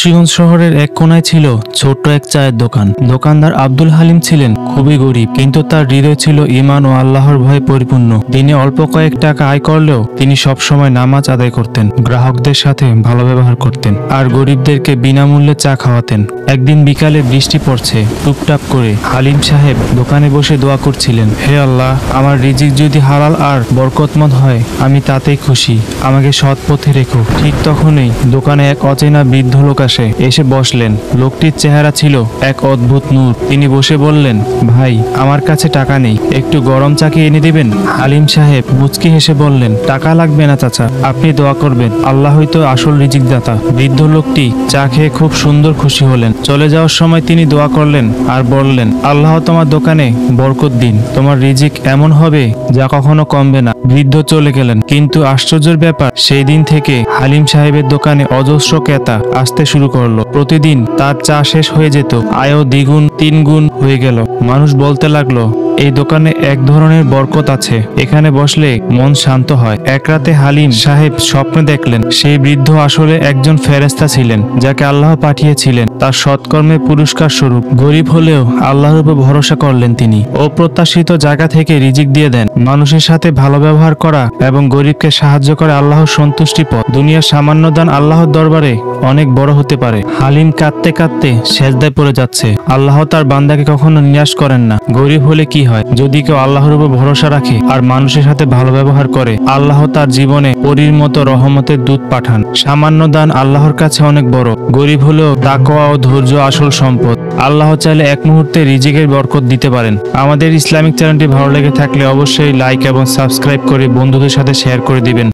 মুন্সিগঞ্জ শহরের এক কোনায় ছিল ছোট্ট এক চায়ের দোকান। দোকানদার আব্দুল হালিম ছিলেন খুবই গরিব, কিন্তু তার হৃদয় ছিল ঈমান ও আল্লাহর ভয়ে পরিপূর্ণ। দিনে অল্প কয়েক টাকা আয় করলেও তিনি সবসময় নামাজ আদায় করতেন, গ্রাহকদের সাথে ভালো ব্যবহার করতেন আর গরিবদেরকে বিনামূল্যে চা খাওয়াতেন। একদিন বিকালে বৃষ্টি পড়ছে টুপটাপ করে। হালিম সাহেব দোকানে বসে দোয়া করছিলেন, হে আল্লাহ, আমার রিজিক যদি হালাল আর বরকতময় হয় আমি তাতেই খুশি, আমাকে সৎ পথে রেখো। ঠিক তখনই দোকানে এক অচেনা বৃদ্ধ লোক এসে বসলেন। লোকটির চেহারা ছিল এক অদ্ভুত নূর। তিনি বসে বললেন, ভাই, আমার কাছে টাকা নেই, একটু গরম চা কি এনে দিবেন? হালিম সাহেব মুচকি হেসে বললেন, টাকা লাগবে না চাচা, আপনি দোয়া করবেন, আল্লাহ হয়তো আসল রিজিক দাতা। বৃদ্ধ লোকটি চা খেয়ে খুব সুন্দর খুশি হলেন। চলে যাওয়ার সময় তিনি দোয়া করলেন আর বললেন, আল্লাহ তোমার দোকানে বরকত দিন, তোমার রিজিক এমন হবে যা কখনো কমবে না। বৃদ্ধ চলে গেলেন, কিন্তু আশ্চর্যের ব্যাপার, সেই দিন থেকে হালিম সাহেবের দোকানে অজস্র ক্রেতা আসতে শুরু করলো। প্রতিদিন তার চা শেষ হয়ে যেত, আয়ও দ্বিগুণ তিনগুণ হয়ে গেল। মানুষ বলতে লাগলো, এই দোকানে এক ধরনের বরকত আছে, এখানে বসলে মন শান্ত হয়। এক রাতে হালিম সাহেব স্বপ্নে দেখলেন সেই বৃদ্ধ আসলে একজন ফেরেশতা ছিলেন, যাকে আল্লাহ পাঠিয়েছিলেন তার সৎকর্মের পুরস্কার স্বরূপ। গরিব হলেও আল্লাহর উপর ভরসা করলেন তিনি। অপ্রত্যাশিত জায়গা থেকে রিজিক দিয়ে দেন। মানুষের সাথে ভালো ব্যবহার করা এবং গরিবকে সাহায্য করে আল্লাহর সন্তুষ্টি পথ। দুনিয়ার সামান্য দান আল্লাহর দরবারে অনেক বড় হতে পারে। হালিম কাঁদতে কাঁদতে সেজদায় পড়ে যাচ্ছে। আল্লাহ তার বান্দাকে কখনো নিরাশ করেন না। গরিব হলে কি হয়, যদি কেউ আল্লাহর উপর ভরসা রাখে আর মানুষের সাথে ভালো ব্যবহার করে, আল্লাহ তার জীবনে পরীর মতো রহমতের দূত পাঠান। সামান্য দান আল্লাহর কাছে অনেক বড়। গরিব হলেও তাকওয়া ও ধৈর্য আসল সম্পদ। আল্লাহ চাইলে এক মুহূর্তে রিজিকের বরকত দিতে পারেন। আমাদের ইসলামিক চ্যানেলটি ভালো লেগে থাকলে অবশ্যই লাইক এবং সাবস্ক্রাইব করে বন্ধুদের সাথে শেয়ার করে দিবেন।